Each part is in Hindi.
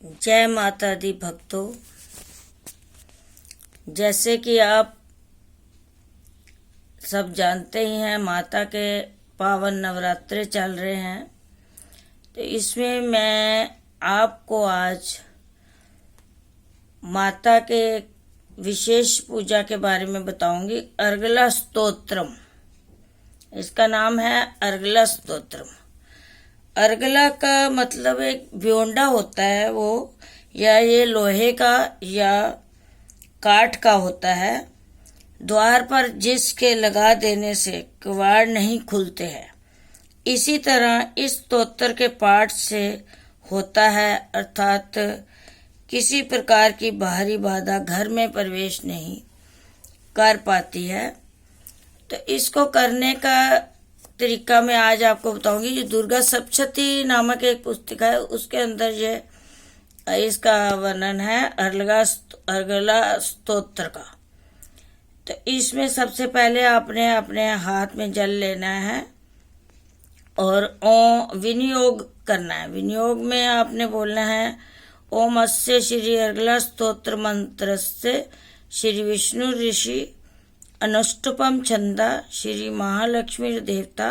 जय माता दी भक्तों। जैसे कि आप सब जानते ही हैं, माता के पावन नवरात्रे चल रहे हैं। तो इसमें मैं आपको आज माता के विशेष पूजा के बारे में बताऊंगी। अर्गला स्तोत्रम, इसका नाम है अर्गला स्तोत्रम। अर्गला का मतलब एक ब्योंडा होता है, वो या ये लोहे का या काठ का होता है। द्वार पर जिसके लगा देने से किवाड़ नहीं खुलते हैं। इसी तरह इस स्तोत्र के पाठ से होता है, अर्थात किसी प्रकार की बाहरी बाधा घर में प्रवेश नहीं कर पाती है। तो इसको करने का तरीका मैं आज आपको बताऊंगी। जो दुर्गा सप्तशती नामक एक पुस्तिका है, उसके अंदर ये इसका वर्णन है अर्गला स्तोत्र का। तो इसमें सबसे पहले आपने अपने हाथ में जल लेना है और ओम विनियोग करना है। विनियोग में आपने बोलना है ओम अस्य श्री अर्गला स्तोत्र मंत्र से श्री विष्णु ऋषि अनुष्टुपम छंदा श्री महालक्ष्मी देवता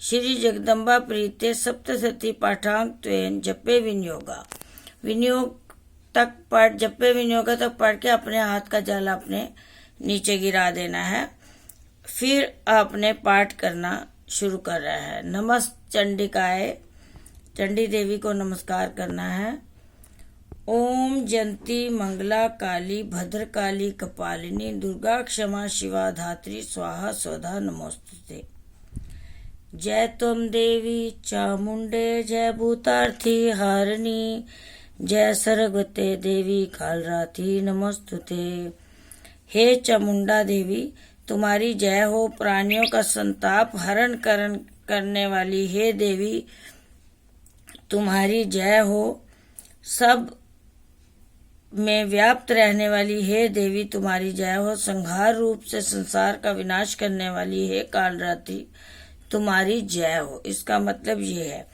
श्री जगदम्बा प्रीते सप्तशती पाठांग त्वेन जपे विनियोगा। विनियोग तक पढ़ जपे विनियोगा तक पढ़ के अपने हाथ का जल अपने नीचे गिरा देना है। फिर आपने पाठ करना शुरू कर रहा है। नमस् चंडिकाय, चंडी देवी को नमस्कार करना है। ओम जयंती मंगला काली भद्रकाली कपालिनी दुर्गा क्षमा शिवा धात्री स्वाहा स्वधा नमोस्तुते। जय त्वं देवी चामुंडे जय भूतार्थी हारिणी जय सरस्वती देवी कालरात्रि नमोस्तुते। हे चामुंडा देवी, तुम्हारी जय हो। प्राणियों का संताप हरण करने वाली हे देवी, तुम्हारी जय हो। सब में व्याप्त रहने वाली हे देवी, तुम्हारी जय हो। संहार रूप से संसार का विनाश करने वाली हे कालरात्रि, तुम्हारी जय हो। इसका मतलब ये है,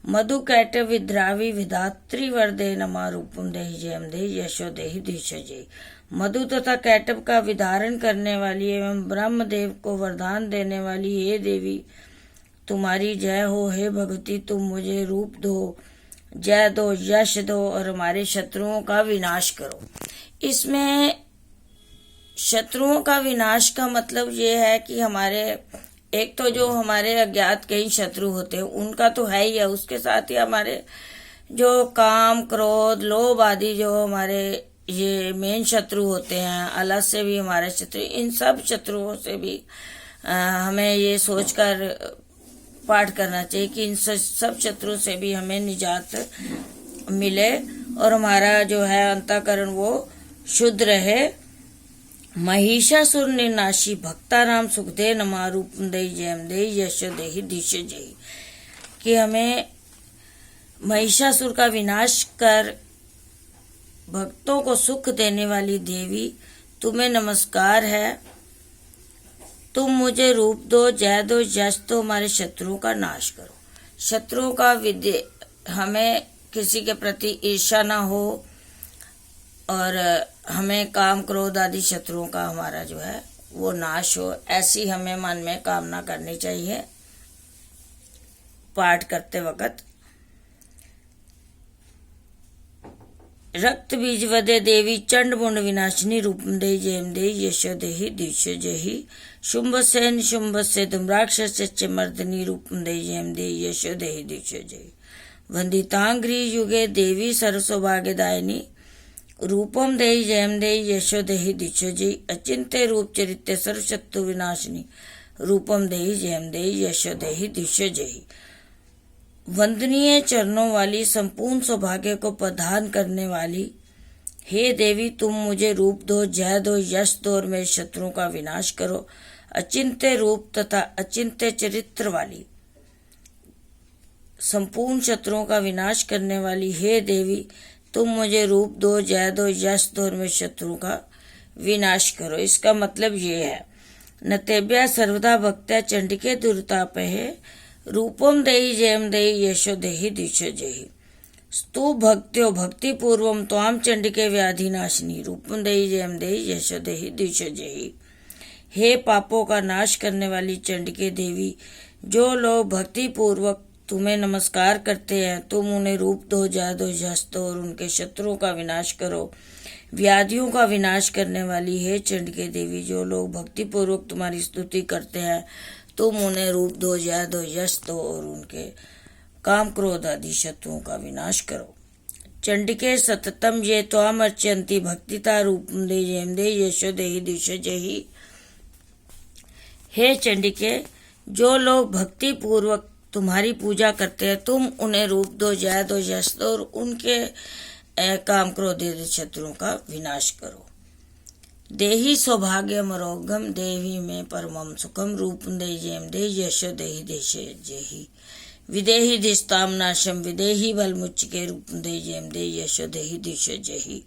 मधु कैटव विद्रावी विधात्री वरदे नमा रूपम देहि जयम देहि यशो देहि दिशजय। मधु तथा कैटव का विधारण करने वाली एवं ब्रह्मदेव को वरदान देने वाली हे देवी, तुम्हारी जय हो। हे भगवती, तुम मुझे रूप दो, जय दो, यश दो और हमारे शत्रुओं का विनाश करो। इसमें शत्रुओं का विनाश का मतलब ये है कि हमारे एक तो जो हमारे अज्ञात कई शत्रु होते हैं उनका तो है ही है, उसके साथ ही हमारे जो काम क्रोध लोभ आदि जो हमारे ये मेन शत्रु होते हैं, अलग से भी हमारे शत्रु, इन सब शत्रुओं से भी हमें ये सोचकर पाठ करना चाहिए कि इन सब शत्रु से भी हमें निजात मिले और हमारा जो है अंतःकरण वो शुद्ध रहे। महिषासुर निर्नाशी भक्ताराम सुखदे नमा रूपम देहि जयम देहि यशो देहि दिशो जय। कि हमें महिषासुर का विनाश कर भक्तों को सुख देने वाली देवी, तुम्हें नमस्कार है। तुम मुझे रूप दो, जय दो, यश दो, हमारे शत्रुओं का नाश करो। शत्रुओं का हमें किसी के प्रति ईर्ष्या ना हो और हमें काम क्रोध आदि शत्रुओं का हमारा जो है वो नाश हो, ऐसी हमें मन में कामना करनी चाहिए पाठ करते वक्त। रक्त बीज वदे देवी चंड मुंड विनाशिनी रूपम देहि जयम देहि यशो देहि दिशो जहि। शुंभ से निशुंभ से धूम्राक्ष मर्दनी रूपम देहि जयम देहि यशो देहि दिशो जहि। वंदितांग्री युगे देवी सर्वसौभाग्यदायिनी रूपम देहि जयम देहि यशो देहि दिशो जहि। अचिंत्य रूप चरित्र सर्वशत्रु विनाशिनी रूपम देहि जयम देहि यशो देहि दिशो जहि। वंदनीय चरणों वाली संपूर्ण सौभाग्य को प्रदान करने वाली हे देवी, तुम मुझे रूप दो, जय दो, यश दो और मेरे शत्रुओं का विनाश करो। अचिंत्य रूप तथा अचिंत्य चरित्र वाली संपूर्ण शत्रुओं का विनाश करने वाली हे देवी, तुम मुझे रूप दो, जय दो, यश दो और मेरे शत्रुओं का विनाश करो। इसका मतलब ये है, नतेभ्य सर्वदा भक्त्या चंडिके दुर्तापहे रूपम देहि जयम देहि यशो देहि दिशो जहि। स्तु भक्त्यो भक्ति पूर्वम त्वाम चंडिके व्याधिनाशिनी रूपम देहि जयम देहि यशो देहि दिशो जयी। हे पापों का नाश करने वाली चंडिके देवी, जो लोग भक्ति पूर्वक तुम्हें नमस्कार करते हैं, तुम उन्हें रूप दो, जय दो, यश दो और उनके शत्रुओं का विनाश करो। व्याधियों का विनाश करने वाली हे चंडिके देवी, जो लोग भक्ति पूर्वक तुम्हारी स्तुति करते हैं, तुम उन्हें रूप दो, जय दो, यश दो और उनके काम क्रोध आदि शत्रुओं का विनाश करो। चंडिके सततम ये त्वाम अर्चन्ति भक्तिता रूपम दे जयम दे यशो देहि दिशो जयी। हे चंडिके, जो लोग भक्ति पूर्वक तुम्हारी पूजा करते हैं, तुम उन्हें रूप दो, जय दो, यश दो और उनके काम क्रोध शत्रुओं का विनाश करो। देहि सौभाग्यम आरोग्यम देवी में परमम सुखम रूपम दे जयम दे यशो देहि देशे जेहि। विदेहि दिस्ताम नाशम विदेहि बलमुच्चिके रूपम दे जयम दे यशो देहि दिशो जेहि।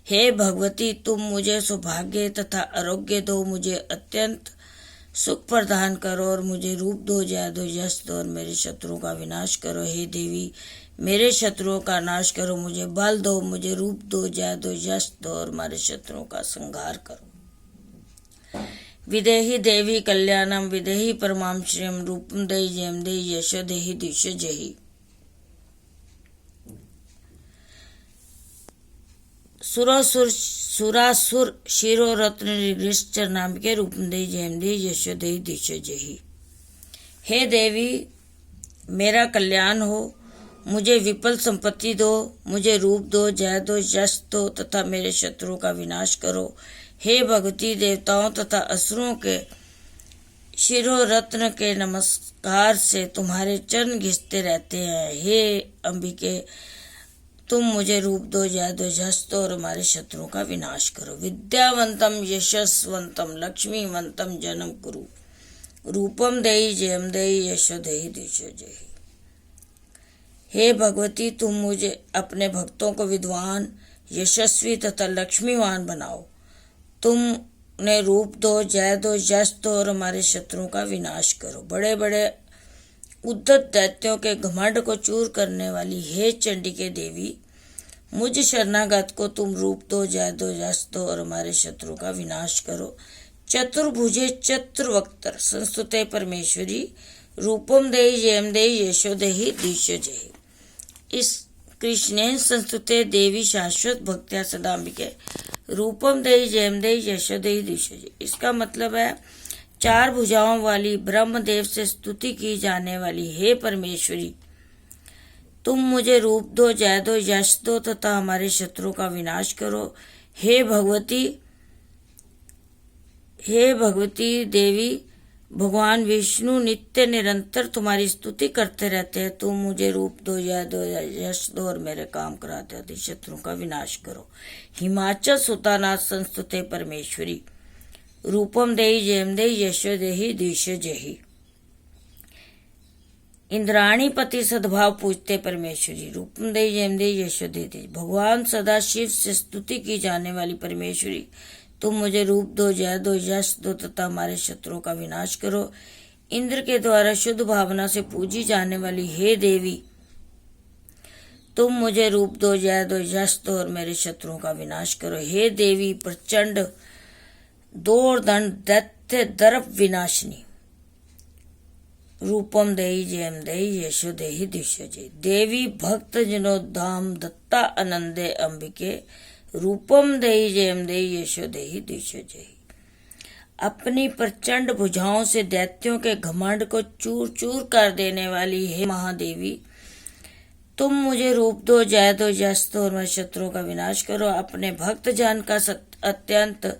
हे भगवती, तुम मुझे सौभाग्य तथा आरोग्य दो, मुझे अत्यंत सुख प्रदान करो और मुझे रूप दो, जय दो, यश दो और मेरे शत्रुओं का विनाश करो। हे देवी, मेरे शत्रुओं का नाश करो, मुझे बल दो, मुझे रूप दो, जय दो, यश दो और हमारे शत्रुओं का संहार करो। विदेहि देवी कल्याणम विदेहि परमाम श्रियम रूपम देहि जयम देहि यशो देहि दिशो जयी। सुरासुर शिरो रत्न चरनाम्बिके रूपम देहि जयम देहि यशो देहि दिशो जयी। हे देवी, मेरा कल्याण हो, मुझे विपुल संपत्ति दो, मुझे रूप दो, जय दो, यश दो तथा मेरे शत्रुओं का विनाश करो। हे भगवती, देवताओं तथा असुरों के शिरो रत्न के नमस्कार से तुम्हारे चरण घिसते रहते हैं। हे अंबिके, तुम मुझे रूप दो, जय दो, यश दो और हमारे शत्रुओं का विनाश करो। विद्यावंतम यशस्वंतम लक्ष्मीवंतम जन्म कुरु रूपम देहि जयम देहि यशो देहि दिशो जयी। हे भगवती, तुम मुझे अपने भक्तों को विद्वान, यशस्वी तथा लक्ष्मीवान बनाओ। तुम उन्हें रूप दो, जय दो, यश दो और हमारे शत्रुओं का विनाश करो। बड़े बड़े उद्धत दैत्यों के घमंड को चूर करने वाली हे चंडिके देवी, मुझ शरणागत को तुम रूप दो, जय दो, यश दो और हमारे शत्रुओं का विनाश करो। चतुर्भुजे चतुर्वक्त्र संस्तुते परमेश्वरी रूपम देहि जयम देहि यशो देहि दिशो जयी। इस कृष्ण संस्तुते देवी शाश्वत भक्त्या सदाम्बिके रूपम देहि जयम देहि यशो देहि दिशो जयी। इसका मतलब है, चार भुजाओं वाली ब्रह्मदेव से स्तुति की जाने वाली हे परमेश्वरी, तुम मुझे रूप दो, जय दो, यश दो तथा हमारे शत्रुओं का विनाश करो। हे भगवती देवी, भगवान विष्णु नित्य निरंतर तुम्हारी स्तुति करते रहते हैं। तुम मुझे रूप दो, जय दो, यश दो और मेरे काम कराते आदि शत्रुओं का विनाश करो। हिमाचल सुतानाथ संस्तुते परमेश्वरी रूपम देहि जयम देहि यशो देहि दिशो जयी। इंद्राणी पति सद्भाव पूजते परमेश्वरी रूपम देहि जयम देहि यशो देहि। भगवान सदा शिव से स्तुति की जाने वाली परमेश्वरी, तुम मुझे रूप दो, जय दो, यश दो तथा हमारे शत्रुओं का विनाश करो। इंद्र के द्वारा शुद्ध भावना से पूजी जाने वाली हे देवी, तुम मुझे रूप दो, जय दो, यश दो और मेरे शत्रुओं का विनाश करो। हे देवी, प्रचंड दोर्दंड दैत्य दर्प विनाशिनी रूपम देहि जयम देहि यशो देहि दिशो जयी। देवी भक्त जनोद्धाम दत्ता आनंदे अंबिके रूपम देहि जयम देहि यशो देहि दिशो जयी। अपनी प्रचंड भुजाओं से दैत्यों के घमंड को चूर चूर कर देने वाली हे महादेवी, तुम मुझे रूप दो, जय दो, यश दो और मेरे शत्रुओं का विनाश करो। अपने भक्त जन का अत्यंत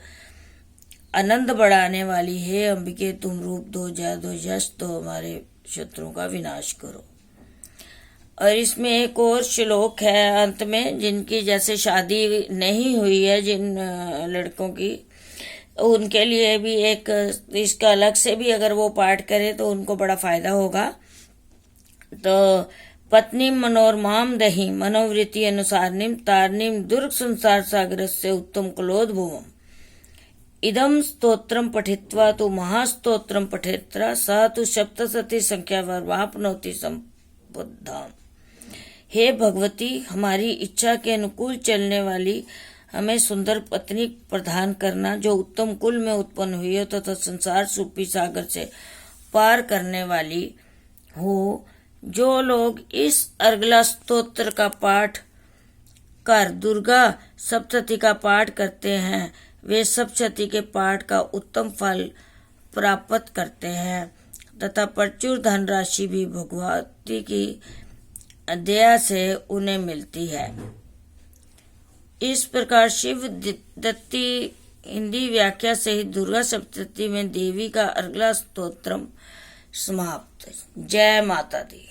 आनंद बढ़ाने वाली हे अंबिके, तुम रूप दो, जय दो, यश दो, हमारे शत्रुओं का विनाश करो। और इसमें एक और श्लोक है अंत में, जिनकी जैसे शादी नहीं हुई है, जिन लड़कों की, उनके लिए भी एक इसका अलग से भी अगर वो पाठ करे तो उनको बड़ा फायदा होगा। तो पत्नी मनोरमाम दही मनोवृत्ति अनुसारनिम तारनिम दुर्ग संसार सागर से उत्तम क्लोदभुवम इदम स्तोत्रम पठित्वा तो महास्तोत्रम पठित्रा स तो सप्तशती संख्या वर्वापनोति संबुद्धाम। हे भगवती, हमारी इच्छा के अनुकूल चलने वाली हमें सुंदर पत्नी प्रदान करना, जो उत्तम कुल में उत्पन्न हुई हो तथा संसार रूपी सागर से पार करने वाली हो। जो लोग इस अर्गला स्तोत्र का पाठ कर दुर्गा सप्तशती का पाठ करते हैं, वे सप्तशती के पाठ का उत्तम फल प्राप्त करते हैं तथा प्रचुर धनराशि भी भगवती की दया से उन्हें मिलती है। इस प्रकार शिव दत्ती हिंदी व्याख्या सहित दुर्गा सप्तशती में देवी का अर्गला स्तोत्रम समाप्त। जय माता दी।